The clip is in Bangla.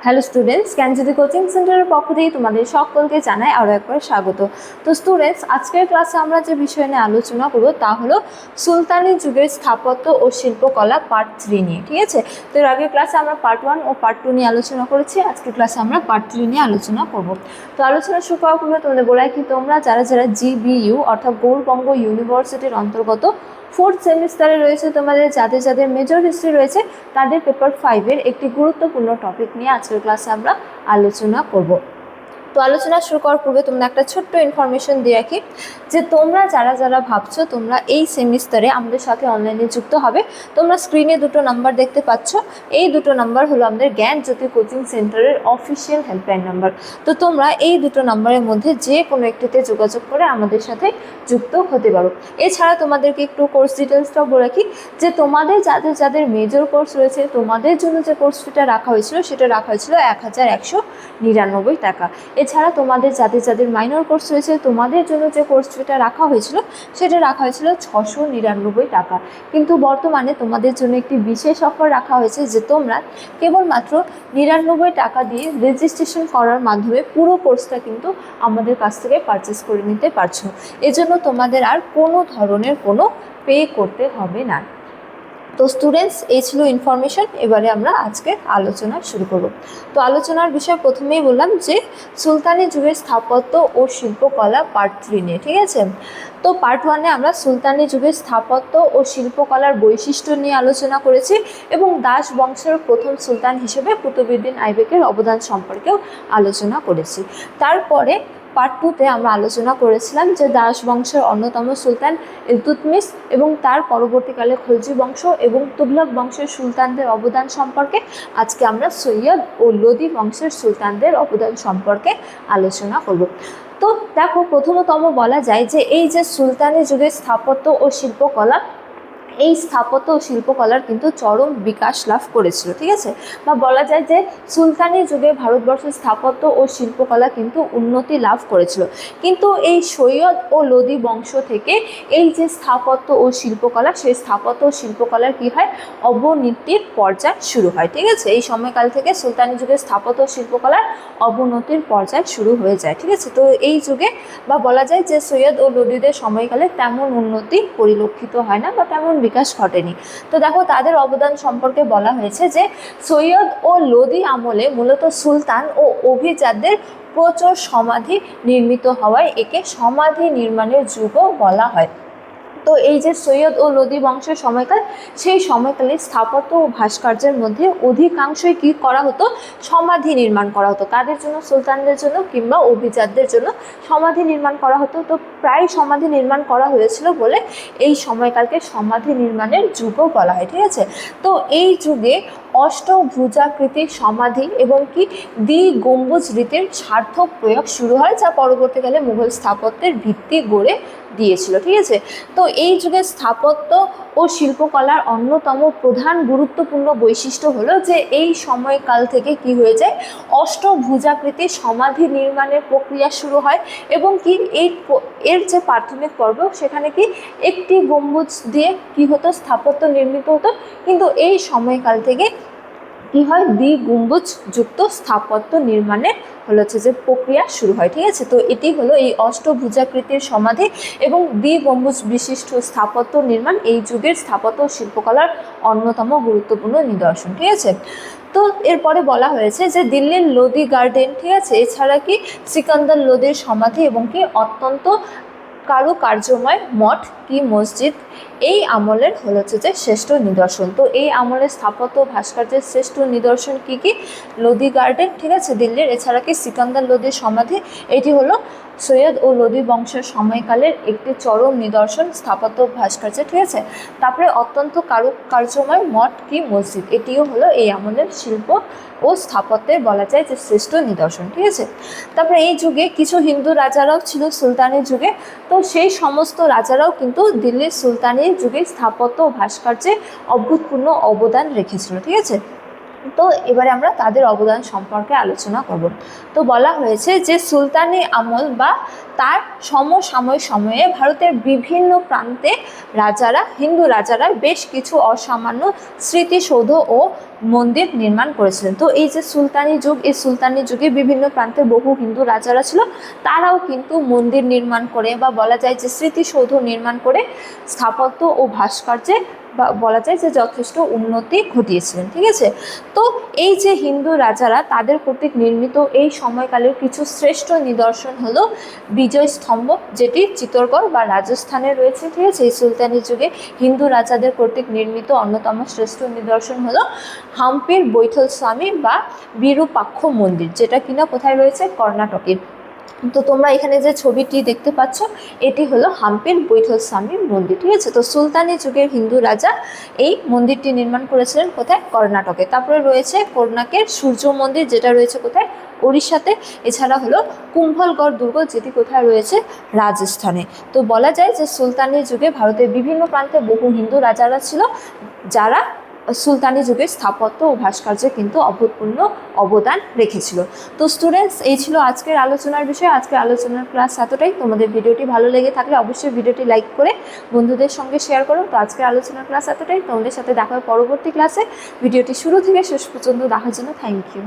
হ্যালো স্টুডেন্টস, জ্ঞানজ্যোতি কোচিং সেন্টারের পক্ষ থেকে তোমাদের সকলকে জানাই আরও একবার স্বাগত। তো স্টুডেন্টস, আজকের ক্লাসে আমরা যে বিষয় নিয়ে আলোচনা করব তা হলো সুলতানি যুগের স্থাপত্য ও শিল্পকলা পার্ট 3 নিয়ে। ঠিক আছে, তো এর আগের ক্লাসে আমরা পার্ট 1 ও পার্ট 2 নিয়ে আলোচনা করেছি। আজকের ক্লাসে আমরা পার্ট 3 নিয়ে আলোচনা করব। তো আলোচনা শুরু করার পূর্বে তোমাদের বলাই কি, তোমরা যারা যারা GBU অর্থাৎ গৌড়বঙ্গ ইউনিভার্সিটির অন্তর্গত 4th সেমিস্টারে রয়েছে, তোমাদের যাদের যাদের মেজর হিস্ট্রি রয়েছে তাদের পেপার 5-এর একটি গুরুত্বপূর্ণ টপিক নিয়ে আজকের ক্লাসে আমরা আলোচনা করব। তো আলোচনা শুরু করার পূর্বে তোমরা একটা ছোট্ট ইনফরমেশন দিয়ে রাখি যে তোমরা যারা যারা ভাবছো তোমরা এই সেমিস্টারে আমাদের সাথে অনলাইনে যুক্ত হবে, তোমরা স্ক্রিনে দুটো নাম্বার দেখতে পাচ্ছ। এই দুটো নাম্বার হলো আমাদের জ্ঞানজ্যোতি কোচিং সেন্টারের অফিসিয়াল হেল্পলাইন নাম্বার। তো তোমরা এই দুটো নাম্বারের মধ্যে যে কোনো একটিতে যোগাযোগ করে আমাদের সাথে যুক্ত হতে পারো। এছাড়া তোমাদেরকে একটু কোর্স ডিটেলসটাও বলে রাখি যে তোমাদের যাদের যাদের মেজর কোর্স রয়েছে তোমাদের জন্য যে কোর্স ফিটা রাখা হয়েছিল সেটা রাখা হয়েছিল 1199 টাকা। এছাড়া তোমাদের যাদের যাদের মাইনর কোর্স রয়েছে তোমাদের জন্য যে কোর্স ফিটা রাখা হয়েছিল সেটা রাখা হয়েছিল 699 টাকা। কিন্তু বর্তমানে তোমাদের জন্য একটি বিশেষ অফার রাখা হয়েছে যে তোমরা কেবলমাত্র 99 টাকা দিয়ে রেজিস্ট্রেশন করার মাধ্যমে পুরো কোর্সটা কিন্তু আমাদের কাছ থেকে পারচেস করে নিতে পারছো। এজন্য তোমাদের আর কোনো ধরনের কোনো পে করতে হবে না। তো স্টুডেন্টস, এই ছিল ইনফরমেশন। এবারে আমরা আজকে আলোচনা শুরু করব। তো আলোচনার বিষয় প্রথমেই বললাম যে সুলতানি যুগের স্থাপত্য ও শিল্পকলা পার্ট 3 নিয়ে। ঠিক আছে, তো পার্ট 1-এ আমরা সুলতানি যুগের স্থাপত্য ও শিল্পকলার বৈশিষ্ট্য নিয়ে আলোচনা করেছি এবং দাস বংশের প্রথম সুলতান হিসেবে কুতুবউদ্দিন আইবেকের অবদান সম্পর্কেও আলোচনা করেছি। তারপরে পার্ট 2-তে আমরা আলোচনা করেছিলাম যে দাস বংশের অন্যতম সুলতান ইলতুৎমিশ এবং তার পরবর্তীকালে খলজি বংশ এবং তুগলক বংশের সুলতানদের অবদান সম্পর্কে। আজকে আমরা সৈয়দ ও লোদি বংশের সুলতানদের অবদান সম্পর্কে আলোচনা করব। তো দেখো, প্রথমতম বলা যায় যে এই যে সুলতানি যুগের স্থাপত্য ও শিল্পকলা, এই স্থাপত্য ও শিল্পকলার কিন্তু চরম বিকাশ লাভ করেছিল। ঠিক আছে, বা বলা যায় যে সুলতানি যুগে ভারতবর্ষের স্থাপত্য ও শিল্পকলা কিন্তু উন্নতি লাভ করেছিল। কিন্তু এই সৈয়দ ও লোদি বংশ থেকে এই যে স্থাপত্য ও শিল্পকলা, সেই স্থাপত্য ও শিল্পকলার কী হয়, অবনতির পর্যায় শুরু হয়। ঠিক আছে, এই সময়কাল থেকে সুলতানি যুগের স্থাপত্য ও শিল্পকলার অবনতির পর্যায় শুরু হয়ে যায়। ঠিক আছে, তো এই যুগে বা বলা যায় যে সৈয়দ ও লোদিদের সময়কালে তেমন উন্নতি পরিলক্ষিত হয় না বা তেমন বিকাশ ঘটেনি। তো দেখো, তাদের অবদান সম্পর্কে বলা হয়েছে যে সৈয়দ ও লোদি আমলে মূলত সুলতান ও অভিজাতদের প্রচুর সমাধি নির্মিত হওয়ায় একে সমাধি নির্মাণের যুগও বলা হয়। তো এই যে সৈয়দ ও লোদি বংশের সময়কাল, সেই সময়কালে স্থাপত্য ও ভাস্কর্যের মধ্যে অধিকাংশই কী করা হতো, সমাধি নির্মাণ করা হতো। কাদের জন্য? সুলতানদের জন্য কিংবা অভিজাতদের জন্য সমাধি নির্মাণ করা হতো। তো প্রায় সমাধি নির্মাণ করা হয়েছিল বলে এই সময়কালকে সমাধি নির্মাণের যুগও বলা হয়। ঠিক আছে, তো এই যুগে অষ্টভুজাকৃতির সমাধি এবং কি দ্বিগম্বুজ রীতির সার্থক প্রয়োগ শুরু হয়, যা পরবর্তীকালে মুঘল স্থাপত্যের ভিত্তি গড়ে দিয়েছিল। ঠিক আছে, তো এই যুগের স্থাপত্য ও শিল্পকলার অন্যতম প্রধান গুরুত্বপূর্ণ বৈশিষ্ট্য হলো যে এই সময়কাল থেকে কি হয়ে যায়, অষ্টভুজাকৃতির সমাধি নির্মাণের প্রক্রিয়া শুরু হয় এবং কি এর যে প্রাথমিক পর্ব সেখানে কি একটি গম্বুজ দিয়ে কি হতো, স্থাপত্য নির্মিত হতো। কিন্তু এই সময়কাল থেকে কি হয়, দ্বিগম্বুজ যুক্ত স্থাপত্য নির্মাণের হচ্ছে যে প্রক্রিয়া শুরু হয়। ঠিক আছে, তো এটি হলো এই অষ্টভুজাকৃতির সমাধি এবং দ্বিগম্বুজ বিশিষ্ট স্থাপত্য নির্মাণ এই যুগের স্থাপত্য ও শিল্পকলার অন্যতম গুরুত্বপূর্ণ নিদর্শন। ঠিক আছে, তো এরপরে বলা হয়েছে যে দিল্লির লোদি গার্ডেন, ঠিক আছে, এছাড়া কি সিকান্দার লোদির সমাধি এবং কি অত্যন্ত কারুকার্যময় মঠ কি মসজিদ এই আমলের হচ্ছে যে শ্রেষ্ঠ নিদর্শন। তো এই আমলের স্থাপত্য ভাস্কর্যের শ্রেষ্ঠ নিদর্শন কি কি? লোদি গার্ডেন, ঠিক আছে, দিল্লির। এছাড়া কি সিকান্দার লোদির সমাধি, এটি হলো সৈয়দ ও লোদি বংশের সময়কালের একটি চরম নিদর্শন স্থাপত্য ভাস্কর্য। ঠিক আছে, তারপরে অত্যন্ত কারুকার্যময় মঠ কি মসজিদ, এটিও হলো এই আমলের শিল্প ও স্থাপত্যের বলা যায় যে শ্রেষ্ঠ নিদর্শন। ঠিক আছে, তারপরে এই যুগে কিছু হিন্দু রাজারাও ছিল সুলতানি যুগে। তো সেই সমস্ত রাজারাও কিন্তু দিল্লির সুলতানি যুগে স্থাপত্য ও ভাস্কর্যে অভূতপূর্ণ অবদান রেখেছিল। ঠিক আছে, তো এবারে আমরা তাদের অবদান সম্পর্কে আলোচনা করব। তো বলা হয়েছে যে সুলতানি আমল বা তার সমসাময়িক সময়ে ভারতের বিভিন্ন প্রান্তে হিন্দু রাজারা বেশ কিছু অসামান্য স্মৃতিসৌধ ও মন্দির নির্মাণ করেছিলেন। তো এই যে সুলতানি যুগ, এই সুলতানি যুগে বিভিন্ন প্রান্তে বহু হিন্দু রাজারা ছিল, তারাও কিন্তু মন্দির নির্মাণ করে বা বলা যায় যে স্মৃতিসৌধ নির্মাণ করে স্থাপত্য ও ভাস্কর্যে বা বলা যায় যে যথেষ্ট উন্নতি ঘটিয়েছিলেন। ঠিক আছে, তো এই যে হিন্দু রাজারা তাদের কর্তৃক নির্মিত এই সময়কালের কিছু শ্রেষ্ঠ নিদর্শন হলো বিজয় স্তম্ভ, যেটি চিত্তরগড় বা রাজস্থানে রয়েছে। ঠিক আছে, এই সুলতানি যুগে হিন্দু রাজাদের কর্তৃক নির্মিত অন্যতম শ্রেষ্ঠ নিদর্শন হলো হাম্পির বৈঠল স্বামী বা বিরূপাক্ষ মন্দির, যেটা কিনা কোথায় রয়েছে? কর্ণাটকে। তো তোমরা এখানে যে ছবিটি দেখতে পাচ্ছ, এটি হলো হাম্পির বৈঠল স্বামী মন্দির। ঠিক আছে, তো সুলতানি যুগের হিন্দু রাজা এই মন্দিরটি নির্মাণ করেছিলেন কোথায়? কর্ণাটকে। তারপরে রয়েছে কোণার্কের সূর্য মন্দির, যেটা রয়েছে কোথায়? ওড়িশাতে। এছাড়া হলো কুম্ভলগড় দুর্গ, যেটি কোথায় রয়েছে? রাজস্থানে। তো বলা যায় যে সুলতানি যুগে ভারতের বিভিন্ন প্রান্তে বহু হিন্দু রাজারা ছিল, যারা সুলতানি যুগের স্থাপত্য ও ভাস্কর্যে কিন্তু অভূতপূর্ণ অবদান রেখেছিল। তো স্টুডেন্টস, এই ছিল আজকের আলোচনার বিষয়। আজকের আলোচনার ক্লাস এতটাই। তোমাদের ভিডিওটি ভালো লেগে থাকলে অবশ্যই ভিডিওটি লাইক করে বন্ধুদের সঙ্গে শেয়ার করো। তো আজকের আলোচনার ক্লাস এতটাই। তোমাদের সাথে দেখা হবে পরবর্তী ক্লাসে। ভিডিওটি শুরু থেকে শেষ পর্যন্ত দেখার জন্য থ্যাংক ইউ।